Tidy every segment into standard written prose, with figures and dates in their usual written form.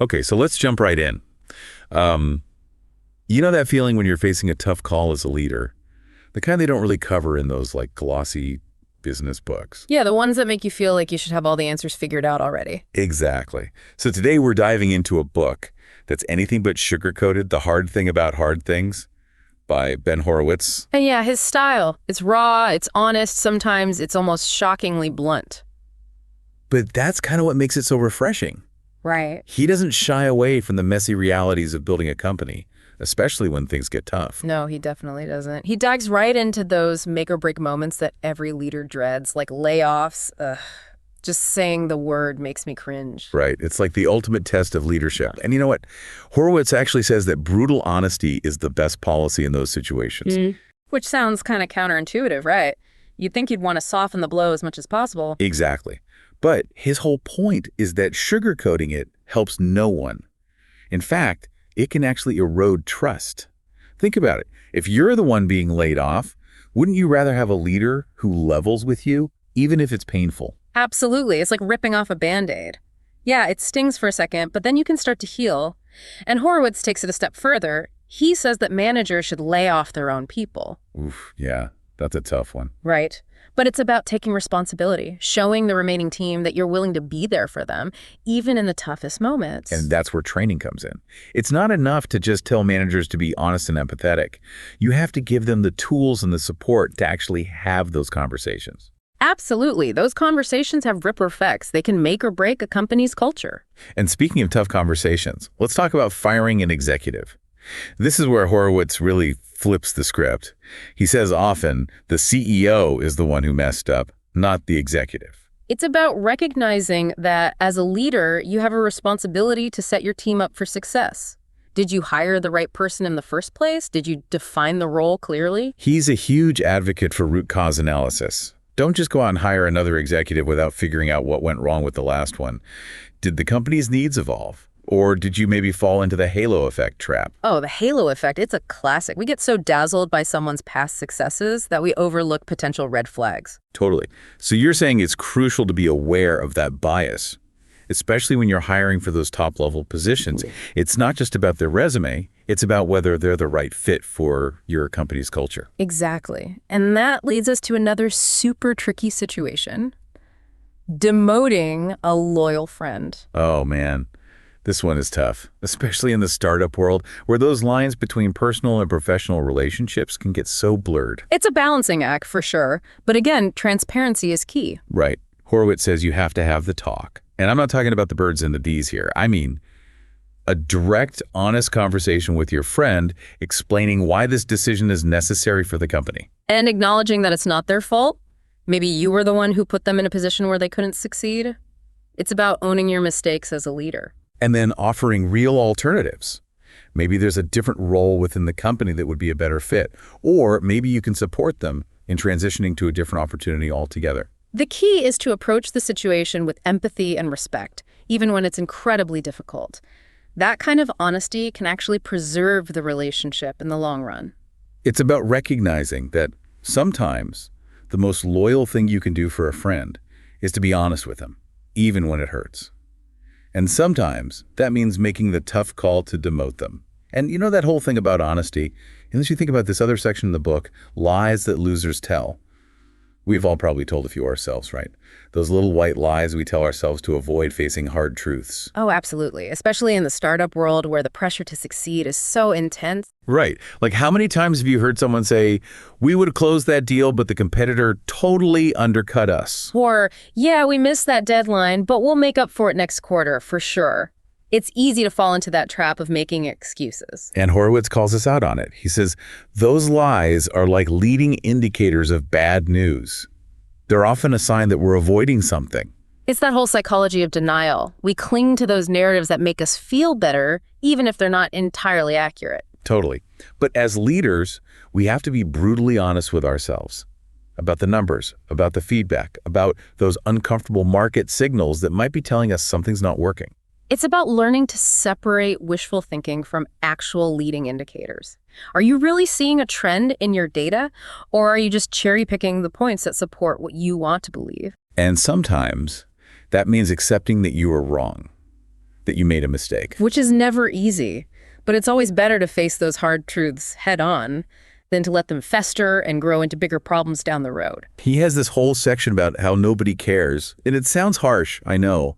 Okay, so let's jump right in. Um, you know that feeling when you're facing a tough call as a leader? The kind they don't really cover in those like glossy business books. Yeah, the ones that make you feel like you should have all the answers figured out already. Exactly. So today we're diving into a book that's anything but sugar-coated, The Hard Thing About Hard Things by Ben Horowitz. And yeah, his style. It's raw, it's honest, sometimes it's almost shockingly blunt. But that's kind of what makes it so refreshing. Right. He doesn't shy away from the messy realities of building a company, especially when things get tough. No, he definitely doesn't. He dives right into those make or break moments that every leader dreads, like layoffs. Ugh. Just saying the word makes me cringe. Right. It's like the ultimate test of leadership. And you know what? Horowitz actually says that brutal honesty is the best policy in those situations. Which sounds kind of counterintuitive, right? You'd think you'd want to soften the blow as much as possible. Exactly. But his whole point is that sugarcoating it helps no one. In fact, it can actually erode trust. Think about it. If you're the one being laid off, wouldn't you rather have a leader who levels with you, even if it's painful? Absolutely. It's like ripping off a Band-Aid. Yeah, it stings for a second, but then you can start to heal. And Horowitz takes it a step further. He says that managers should lay off their own people. Oof, yeah, that's a tough one. Right. But it's about taking responsibility, showing the remaining team that you're willing to be there for them, even in the toughest moments. And that's where training comes in. It's not enough to just tell managers to be honest and empathetic. You have to give them the tools and the support to actually have those conversations. Absolutely. Those conversations have ripple effects. They can make or break a company's culture. And speaking of tough conversations, let's talk about firing an executive. This is where Horowitz really flips the script. He says often the CEO is the one who messed up, not the executive. It's about recognizing that as a leader, you have a responsibility to set your team up for success. Did you hire the right person in the first place? Did you define the role clearly? He's a huge advocate for root cause analysis. Don't just go out and hire another executive without figuring out what went wrong with the last one. Did the company's needs evolve? Or did you maybe fall into the halo effect trap? Oh, the halo effect. It's a classic. We get so dazzled by someone's past successes that we overlook potential red flags. Totally. So you're saying it's crucial to be aware of that bias, especially when you're hiring for those top-level positions. It's not just about their resume. It's about whether they're the right fit for your company's culture. Exactly. And that leads us to another super tricky situation. Demoting a loyal friend. Oh, man. This one is tough, especially in the startup world where those lines between personal and professional relationships can get so blurred. It's a balancing act for sure. But again, transparency is key. Right. Horowitz says you have to have the talk. And I'm not talking about the birds and the bees here. I mean, a direct, honest conversation with your friend explaining why this decision is necessary for the company. And acknowledging that it's not their fault. Maybe you were the one who put them in a position where they couldn't succeed. It's about owning your mistakes as a leader. And then offering real alternatives. Maybe there's a different role within the company that would be a better fit. Or maybe you can support them in transitioning to a different opportunity altogether. The key is to approach the situation with empathy and respect, even when it's incredibly difficult. That kind of honesty can actually preserve the relationship in the long run. It's about recognizing that sometimes the most loyal thing you can do for a friend is to be honest with them, even when it hurts. And sometimes that means making the tough call to demote them. And you know that whole thing about honesty, unless you think about this other section in the book, lies that losers tell. We've all probably told a few ourselves, right? Those little white lies we tell ourselves to avoid facing hard truths. Oh, absolutely. Especially in the startup world where the pressure to succeed is so intense. Right. Like how many times have you heard someone say, we would have closed that deal, but the competitor totally undercut us? Or, yeah, we missed that deadline, but we'll make up for it next quarter, for sure. It's easy to fall into that trap of making excuses. And Horowitz calls us out on it. He says, those lies are like leading indicators of bad news. They're often a sign that we're avoiding something. It's that whole psychology of denial. We cling to those narratives that make us feel better, even if they're not entirely accurate. Totally. But as leaders, we have to be brutally honest with ourselves about the numbers, about the feedback, about those uncomfortable market signals that might be telling us something's not working. It's about learning to separate wishful thinking from actual leading indicators. Are you really seeing a trend in your data, or are you just cherry-picking the points that support what you want to believe? And sometimes that means accepting that you are wrong. that you made a mistake. Which is never easy, but it's always better to face those hard truths head on than to let them fester and grow into bigger problems down the road. He has this whole section about how nobody cares, and it sounds harsh, I know,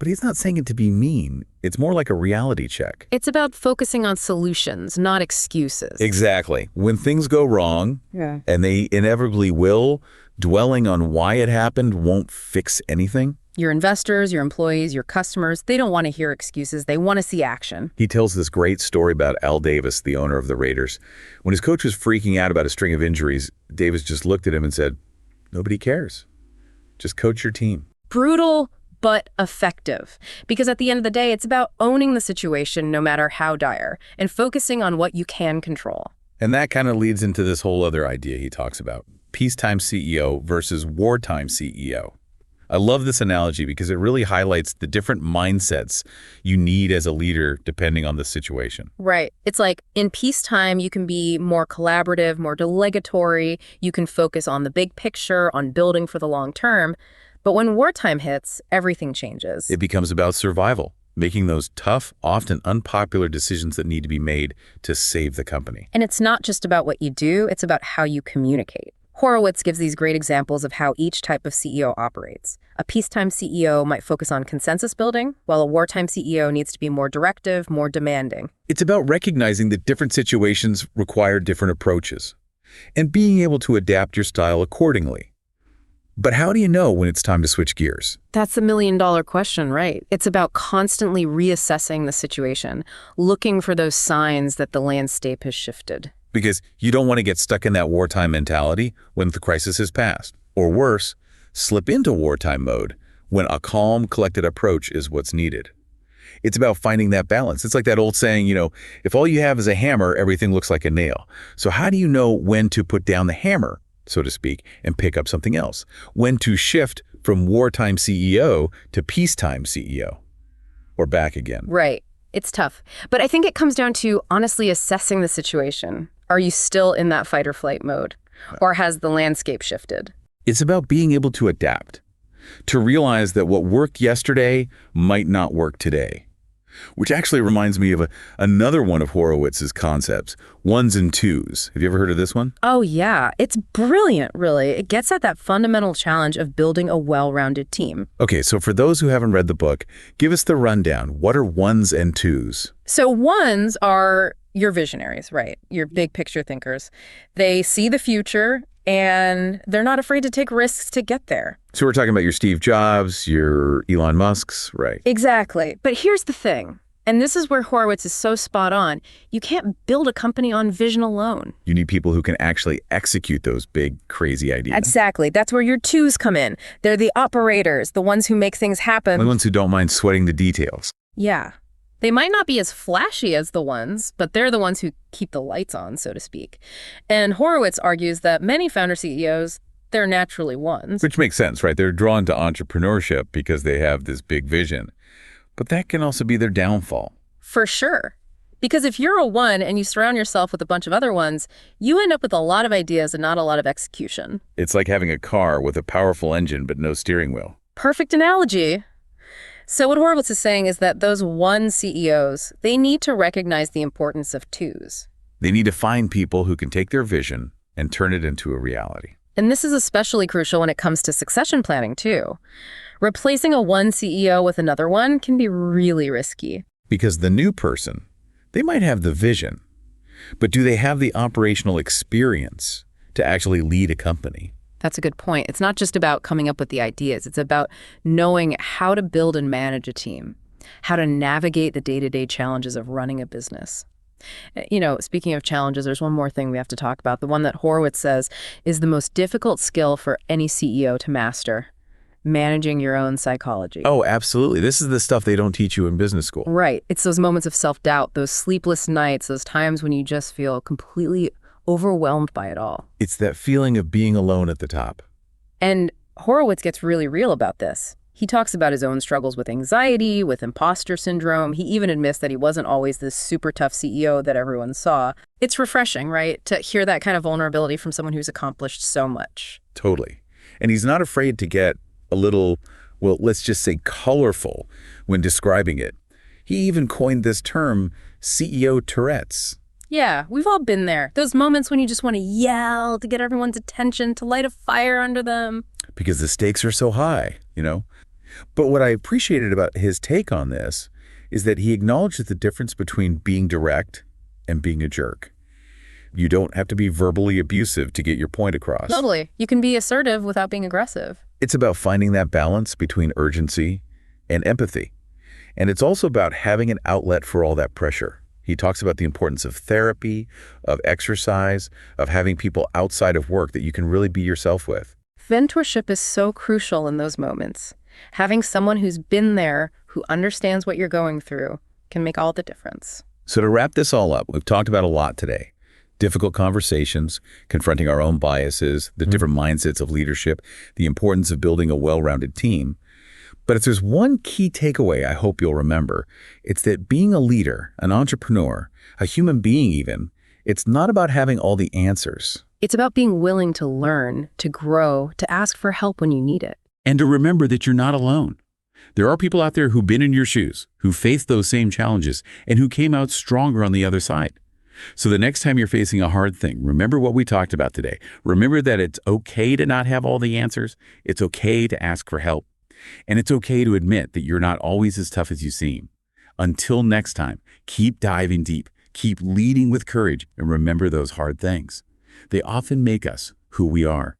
but he's not saying it to be mean. It's more like a reality check. It's about focusing on solutions, not excuses. Exactly. When things go wrong, and they inevitably will, dwelling on why it happened won't fix anything. Your investors, your employees, your customers, they don't want to hear excuses. They want to see action. He tells this great story about Al Davis, the owner of the Raiders. When his coach was freaking out about a string of injuries, Davis just looked at him and said, "Nobody cares. Just coach your team." Brutal, but effective. Because at the end of the day, it's about owning the situation no matter how dire and focusing on what you can control. And that kind of leads into this whole other idea he talks about, peacetime CEO versus wartime CEO. I love this analogy because it really highlights the different mindsets you need as a leader depending on the situation. Right. It's like in peacetime, you can be more collaborative, more delegatory. You can focus on the big picture, on building for the long term. But when wartime hits, everything changes. It becomes about survival, making those tough, often unpopular decisions that need to be made to save the company. And it's not just about what you do, it's about how you communicate. Horowitz gives these great examples of how each type of CEO operates. A peacetime CEO might focus on consensus building, while a wartime CEO needs to be more directive, more demanding. It's about recognizing that different situations require different approaches and being able to adapt your style accordingly. But how do you know when it's time to switch gears? That's the million-dollar question, right? It's about constantly reassessing the situation, looking for those signs that the landscape has shifted. Because you don't want to get stuck in that wartime mentality when the crisis has passed. Or worse, slip into wartime mode when a calm, collected approach is what's needed. It's about finding that balance. It's like that old saying, if all you have is a hammer, everything looks like a nail. So how do you know when to put down the hammer, so to speak, and pick up something else? When to shift from wartime CEO to peacetime CEO? Or back again? Right. It's tough. But I think it comes down to honestly assessing the situation. Are you still in that fight or flight mode? Or has the landscape shifted? It's about being able to adapt, to realize that what worked yesterday might not work today. Which actually reminds me of another one of Horowitz's concepts, ones and twos. Have you ever heard of this one? Oh, yeah. It's brilliant, really. It gets at that fundamental challenge of building a well-rounded team. Okay, so for those who haven't read the book, give us the rundown. What are ones and twos? So ones are your visionaries, right? Your big picture thinkers. They see the future and they're not afraid to take risks to get there. So we're talking about your Steve Jobs, your Elon Musks, right? Exactly. But here's the thing, and this is where Horowitz is so spot on. You can't build a company on vision alone. You need people who can actually execute those big, crazy ideas. Exactly. That's where your twos come in. They're the operators, the ones who make things happen. The ones who don't mind sweating the details. Yeah. They might not be as flashy as the ones, but they're the ones who keep the lights on, so to speak. And Horowitz argues that many founder CEOs, they're naturally ones. Which makes sense, right? They're drawn to entrepreneurship because they have this big vision. But that can also be their downfall. For sure. Because if you're a one and you surround yourself with a bunch of other ones, you end up with a lot of ideas and not a lot of execution. It's like having a car with a powerful engine but no steering wheel. Perfect analogy. So what Horowitz is saying is that those one CEOs, they need to recognize the importance of twos. They need to find people who can take their vision and turn it into a reality. And this is especially crucial when it comes to succession planning, too. Replacing a one CEO with another one can be really risky. Because the new person, they might have the vision, but do they have the operational experience to actually lead a company? That's a good point. It's not just about coming up with the ideas. It's about knowing how to build and manage a team, how to navigate the day-to-day challenges of running a business. Speaking of challenges, there's one more thing we have to talk about. The one that Horowitz says is the most difficult skill for any CEO to master, managing your own psychology. Oh, absolutely. This is the stuff they don't teach you in business school. Right. It's those moments of self-doubt, those sleepless nights, those times when you just feel completely overwhelmed by it all. It's that feeling of being alone at the top. And Horowitz gets really real about this. He talks about his own struggles with anxiety, with imposter syndrome. He even admits that he wasn't always this super tough CEO that everyone saw. It's refreshing, right, to hear that kind of vulnerability from someone who's accomplished so much. Totally. And he's not afraid to get a little, well, let's just say colorful when describing it. He even coined this term, CEO Tourette's. Yeah, we've all been there. Those moments when you just want to yell to get everyone's attention, to light a fire under them. Because the stakes are so high, you know? But what I appreciated about his take on this is that he acknowledges the difference between being direct and being a jerk. You don't have to be verbally abusive to get your point across. Totally. You can be assertive without being aggressive. It's about finding that balance between urgency and empathy. And it's also about having an outlet for all that pressure. He talks about the importance of therapy, of exercise, of having people outside of work that you can really be yourself with. Mentorship is so crucial in those moments. Having someone who's been there, who understands what you're going through, can make all the difference. So to wrap this all up, we've talked about a lot today. Difficult conversations, confronting our own biases, the different mindsets of leadership, the importance of building a well-rounded team. But if there's one key takeaway I hope you'll remember, it's that being a leader, an entrepreneur, a human being even, it's not about having all the answers. It's about being willing to learn, to grow, to ask for help when you need it. And to remember that you're not alone. There are people out there who've been in your shoes, who faced those same challenges, and who came out stronger on the other side. So the next time you're facing a hard thing, remember what we talked about today. Remember that it's okay to not have all the answers. It's okay to ask for help. And it's okay to admit that you're not always as tough as you seem. Until next time, keep diving deep, keep leading with courage, and remember those hard things. They often make us who we are.